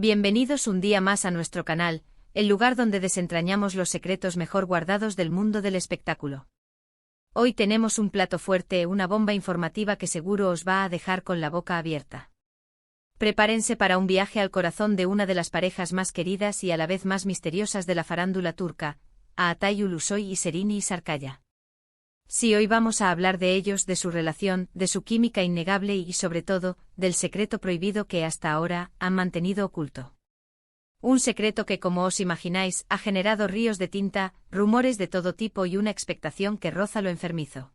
Bienvenidos un día más a nuestro canal, el lugar donde desentrañamos los secretos mejor guardados del mundo del espectáculo. Hoy tenemos un plato fuerte, una bomba informativa que seguro os va a dejar con la boca abierta. Prepárense para un viaje al corazón de una de las parejas más queridas y a la vez más misteriosas de la farándula turca, Atay Ulusoy y Serini Sarkaya. Sí, hoy vamos a hablar de ellos, de su relación, de su química innegable y, sobre todo, del secreto prohibido que hasta ahora han mantenido oculto. Un secreto que, como os imagináis, ha generado ríos de tinta, rumores de todo tipo y una expectación que roza lo enfermizo.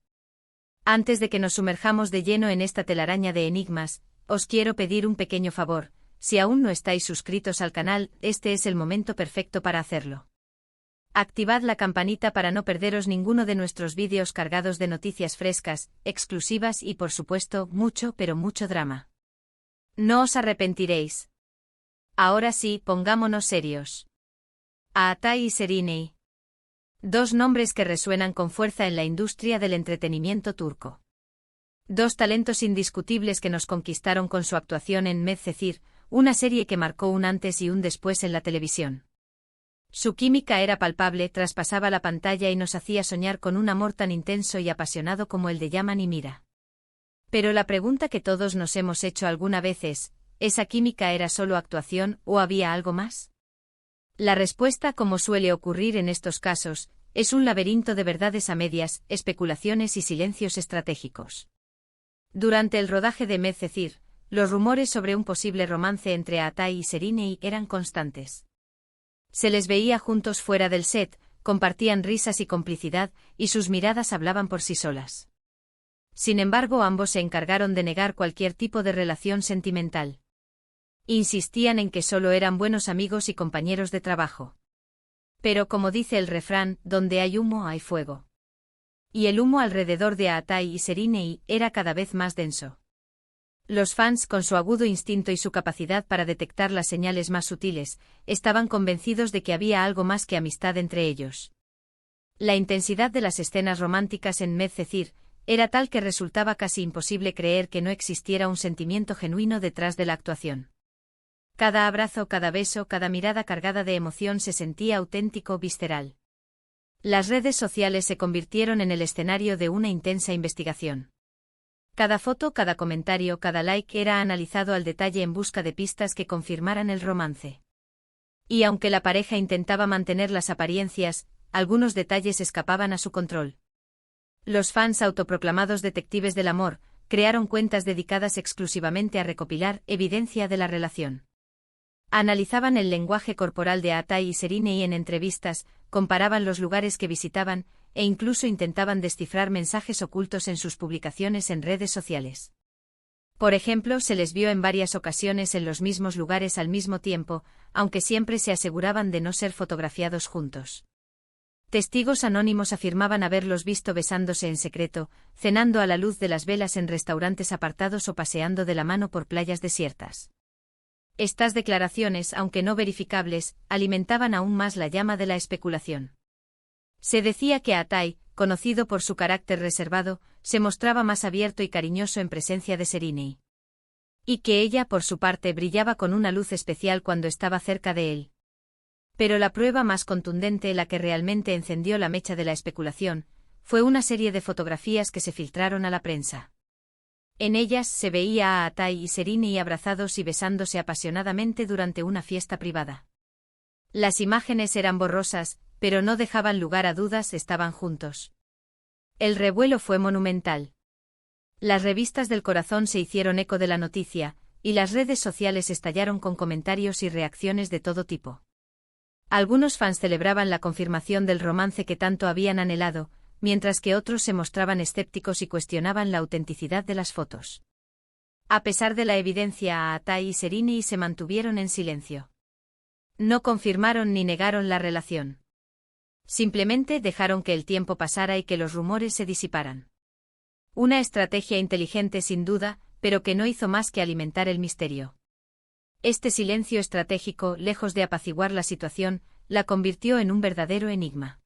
Antes de que nos sumerjamos de lleno en esta telaraña de enigmas, os quiero pedir un pequeño favor. Si aún no estáis suscritos al canal, este es el momento perfecto para hacerlo. Activad la campanita para no perderos ninguno de nuestros vídeos cargados de noticias frescas, exclusivas y, por supuesto, mucho pero mucho drama. No os arrepentiréis. Ahora sí, pongámonos serios. Atay y Serini. Dos nombres que resuenan con fuerza en la industria del entretenimiento turco. Dos talentos indiscutibles que nos conquistaron con su actuación en Medcezir, una serie que marcó un antes y un después en la televisión. Su química era palpable, traspasaba la pantalla y nos hacía soñar con un amor tan intenso y apasionado como el de Yaman y Mira. Pero la pregunta que todos nos hemos hecho alguna vez es, ¿esa química era solo actuación o había algo más? La respuesta, como suele ocurrir en estos casos, es un laberinto de verdades a medias, especulaciones y silencios estratégicos. Durante el rodaje de Medcezir, los rumores sobre un posible romance entre Atay y Serini eran constantes. Se les veía juntos fuera del set, compartían risas y complicidad, y sus miradas hablaban por sí solas. Sin embargo, ambos se encargaron de negar cualquier tipo de relación sentimental. Insistían en que solo eran buenos amigos y compañeros de trabajo. Pero como dice el refrán, donde hay humo hay fuego. Y el humo alrededor de Atay y Serini era cada vez más denso. Los fans, con su agudo instinto y su capacidad para detectar las señales más sutiles, estaban convencidos de que había algo más que amistad entre ellos. La intensidad de las escenas románticas en Medcezir era tal que resultaba casi imposible creer que no existiera un sentimiento genuino detrás de la actuación. Cada abrazo, cada beso, cada mirada cargada de emoción se sentía auténtico, visceral. Las redes sociales se convirtieron en el escenario de una intensa investigación. Cada foto, cada comentario, cada like era analizado al detalle en busca de pistas que confirmaran el romance. Y aunque la pareja intentaba mantener las apariencias, algunos detalles escapaban a su control. Los fans autoproclamados detectives del amor crearon cuentas dedicadas exclusivamente a recopilar evidencia de la relación. Analizaban el lenguaje corporal de Atay y Serini en entrevistas, comparaban los lugares que visitaban, e incluso intentaban descifrar mensajes ocultos en sus publicaciones en redes sociales. Por ejemplo, se les vio en varias ocasiones en los mismos lugares al mismo tiempo, aunque siempre se aseguraban de no ser fotografiados juntos. Testigos anónimos afirmaban haberlos visto besándose en secreto, cenando a la luz de las velas en restaurantes apartados o paseando de la mano por playas desiertas. Estas declaraciones, aunque no verificables, alimentaban aún más la llama de la especulación. Se decía que Atay, conocido por su carácter reservado, se mostraba más abierto y cariñoso en presencia de Serini. Y que ella, por su parte, brillaba con una luz especial cuando estaba cerca de él. Pero la prueba más contundente, la que realmente encendió la mecha de la especulación, fue una serie de fotografías que se filtraron a la prensa. En ellas se veía a Atay y Serini abrazados y besándose apasionadamente durante una fiesta privada. Las imágenes eran borrosas, pero no dejaban lugar a dudas, estaban juntos. El revuelo fue monumental. Las revistas del corazón se hicieron eco de la noticia, y las redes sociales estallaron con comentarios y reacciones de todo tipo. Algunos fans celebraban la confirmación del romance que tanto habían anhelado, mientras que otros se mostraban escépticos y cuestionaban la autenticidad de las fotos. A pesar de la evidencia, Atay y Serini se mantuvieron en silencio. No confirmaron ni negaron la relación. Simplemente dejaron que el tiempo pasara y que los rumores se disiparan. Una estrategia inteligente sin duda, pero que no hizo más que alimentar el misterio. Este silencio estratégico, lejos de apaciguar la situación, la convirtió en un verdadero enigma.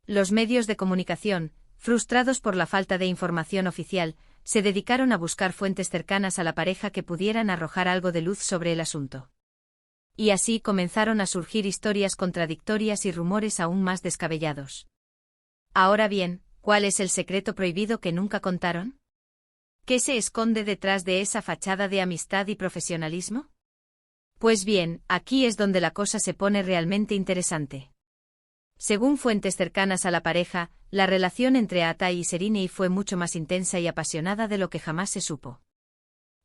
Los medios de comunicación, frustrados por la falta de información oficial, se dedicaron a buscar fuentes cercanas a la pareja que pudieran arrojar algo de luz sobre el asunto. Y así comenzaron a surgir historias contradictorias y rumores aún más descabellados. Ahora bien, ¿cuál es el secreto prohibido que nunca contaron? ¿Qué se esconde detrás de esa fachada de amistad y profesionalismo? Pues bien, aquí es donde la cosa se pone realmente interesante. Según fuentes cercanas a la pareja, la relación entre Atai y Serinei fue mucho más intensa y apasionada de lo que jamás se supo.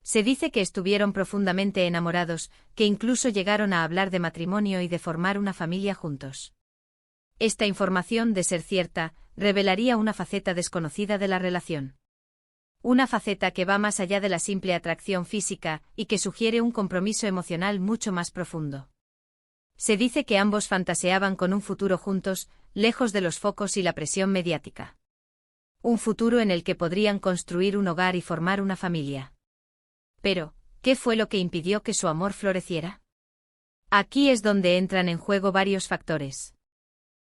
Se dice que estuvieron profundamente enamorados, que incluso llegaron a hablar de matrimonio y de formar una familia juntos. Esta información, de ser cierta, revelaría una faceta desconocida de la relación. Una faceta que va más allá de la simple atracción física y que sugiere un compromiso emocional mucho más profundo. Se dice que ambos fantaseaban con un futuro juntos, lejos de los focos y la presión mediática. Un futuro en el que podrían construir un hogar y formar una familia. Pero, ¿qué fue lo que impidió que su amor floreciera? Aquí es donde entran en juego varios factores.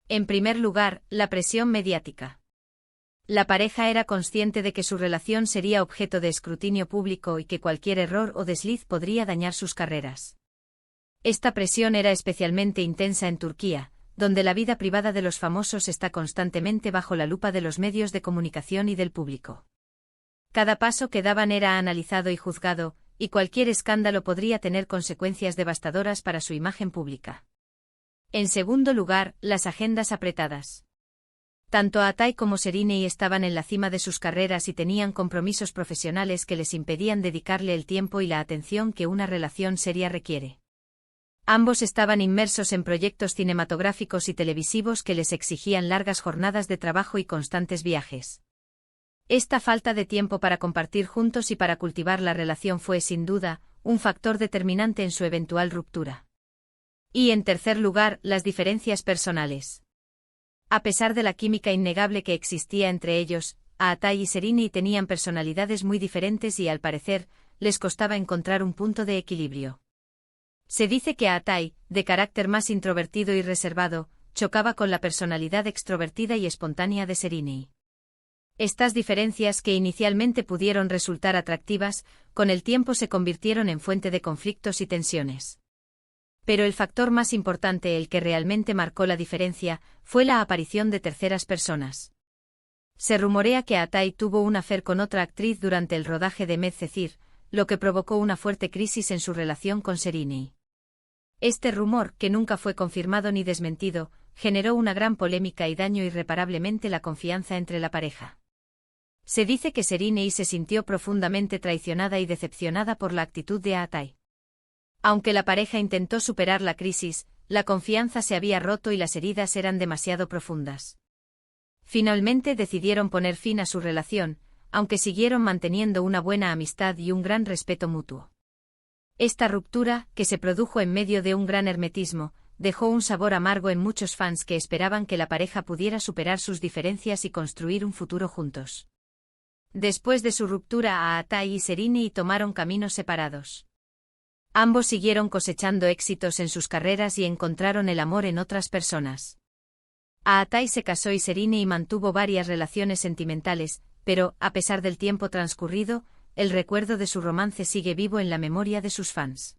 En primer lugar, la presión mediática. La pareja era consciente de que su relación sería objeto de escrutinio público y que cualquier error o desliz podría dañar sus carreras. Esta presión era especialmente intensa en Turquía, donde la vida privada de los famosos está constantemente bajo la lupa de los medios de comunicación y del público. Cada paso que daban era analizado y juzgado, y cualquier escándalo podría tener consecuencias devastadoras para su imagen pública. En segundo lugar, las agendas apretadas. Tanto Atai como Serinei estaban en la cima de sus carreras y tenían compromisos profesionales que les impedían dedicarle el tiempo y la atención que una relación seria requiere. Ambos estaban inmersos en proyectos cinematográficos y televisivos que les exigían largas jornadas de trabajo y constantes viajes. Esta falta de tiempo para compartir juntos y para cultivar la relación fue, sin duda, un factor determinante en su eventual ruptura. Y en tercer lugar, las diferencias personales. A pesar de la química innegable que existía entre ellos, Atai y Serinei tenían personalidades muy diferentes y, al parecer, les costaba encontrar un punto de equilibrio. Se dice que Atai, de carácter más introvertido y reservado, chocaba con la personalidad extrovertida y espontánea de Serinei. Estas diferencias, que inicialmente pudieron resultar atractivas, con el tiempo se convirtieron en fuente de conflictos y tensiones. Pero el factor más importante, el que realmente marcó la diferencia, fue la aparición de terceras personas. Se rumorea que Atai tuvo un affair con otra actriz durante el rodaje de Medcezir, lo que provocó una fuerte crisis en su relación con Serinei. Este rumor, que nunca fue confirmado ni desmentido, generó una gran polémica y dañó irreparablemente la confianza entre la pareja. Se dice que Serinei se sintió profundamente traicionada y decepcionada por la actitud de Atai. Aunque la pareja intentó superar la crisis, la confianza se había roto y las heridas eran demasiado profundas. Finalmente decidieron poner fin a su relación, aunque siguieron manteniendo una buena amistad y un gran respeto mutuo. Esta ruptura, que se produjo en medio de un gran hermetismo, dejó un sabor amargo en muchos fans que esperaban que la pareja pudiera superar sus diferencias y construir un futuro juntos. Después de su ruptura, Atai y Serinei tomaron caminos separados. Ambos siguieron cosechando éxitos en sus carreras y encontraron el amor en otras personas. Atai se casó y Serinei mantuvo varias relaciones sentimentales, pero, a pesar del tiempo transcurrido, el recuerdo de su romance sigue vivo en la memoria de sus fans.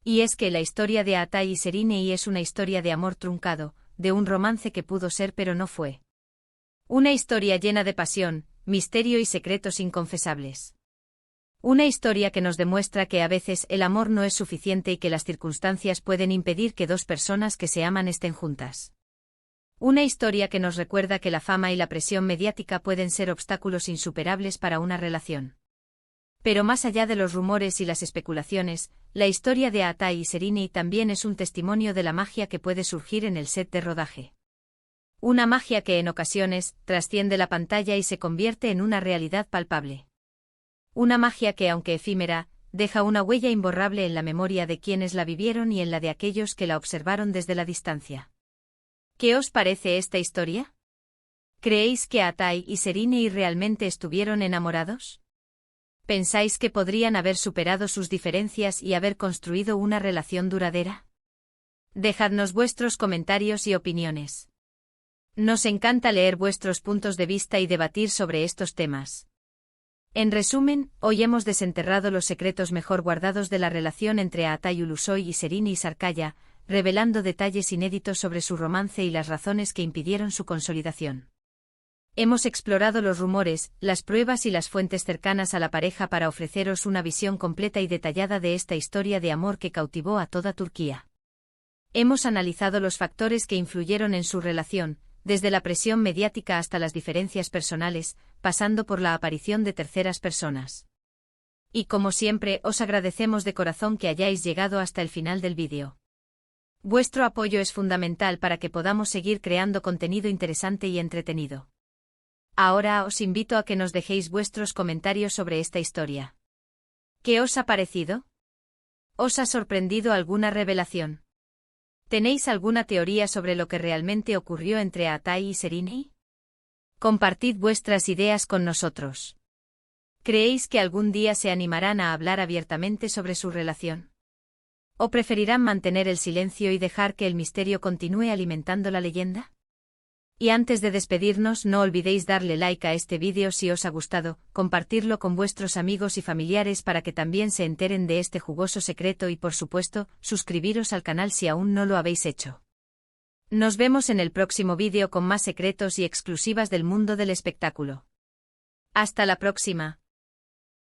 Y es que la historia de Atai y Serinei es una historia de amor truncado, de un romance que pudo ser pero no fue. Una historia llena de pasión, misterio y secretos inconfesables. Una historia que nos demuestra que a veces el amor no es suficiente y que las circunstancias pueden impedir que dos personas que se aman estén juntas. Una historia que nos recuerda que la fama y la presión mediática pueden ser obstáculos insuperables para una relación. Pero más allá de los rumores y las especulaciones, la historia de Atai y Serinei también es un testimonio de la magia que puede surgir en el set de rodaje. Una magia que en ocasiones trasciende la pantalla y se convierte en una realidad palpable. Una magia que, aunque efímera, deja una huella imborrable en la memoria de quienes la vivieron y en la de aquellos que la observaron desde la distancia. ¿Qué os parece esta historia? ¿Creéis que Atai y Serinei realmente estuvieron enamorados? ¿Pensáis que podrían haber superado sus diferencias y haber construido una relación duradera? Dejadnos vuestros comentarios y opiniones. Nos encanta leer vuestros puntos de vista y debatir sobre estos temas. En resumen, hoy hemos desenterrado los secretos mejor guardados de la relación entre Aatai Ulusoy y Serine Isarcaya, revelando detalles inéditos sobre su romance y las razones que impidieron su consolidación. Hemos explorado los rumores, las pruebas y las fuentes cercanas a la pareja para ofreceros una visión completa y detallada de esta historia de amor que cautivó a toda Turquía. Hemos analizado los factores que influyeron en su relación, desde la presión mediática hasta las diferencias personales, pasando por la aparición de terceras personas. Y como siempre, os agradecemos de corazón que hayáis llegado hasta el final del vídeo. Vuestro apoyo es fundamental para que podamos seguir creando contenido interesante y entretenido. Ahora os invito a que nos dejéis vuestros comentarios sobre esta historia. ¿Qué os ha parecido? ¿Os ha sorprendido alguna revelación? ¿Tenéis alguna teoría sobre lo que realmente ocurrió entre Aatai y Serine? Compartid vuestras ideas con nosotros. ¿Creéis que algún día se animarán a hablar abiertamente sobre su relación? ¿O preferirán mantener el silencio y dejar que el misterio continúe alimentando la leyenda? Y antes de despedirnos, no olvidéis darle like a este vídeo si os ha gustado, compartirlo con vuestros amigos y familiares para que también se enteren de este jugoso secreto y por supuesto, suscribiros al canal si aún no lo habéis hecho. Nos vemos en el próximo vídeo con más secretos y exclusivas del mundo del espectáculo. Hasta la próxima.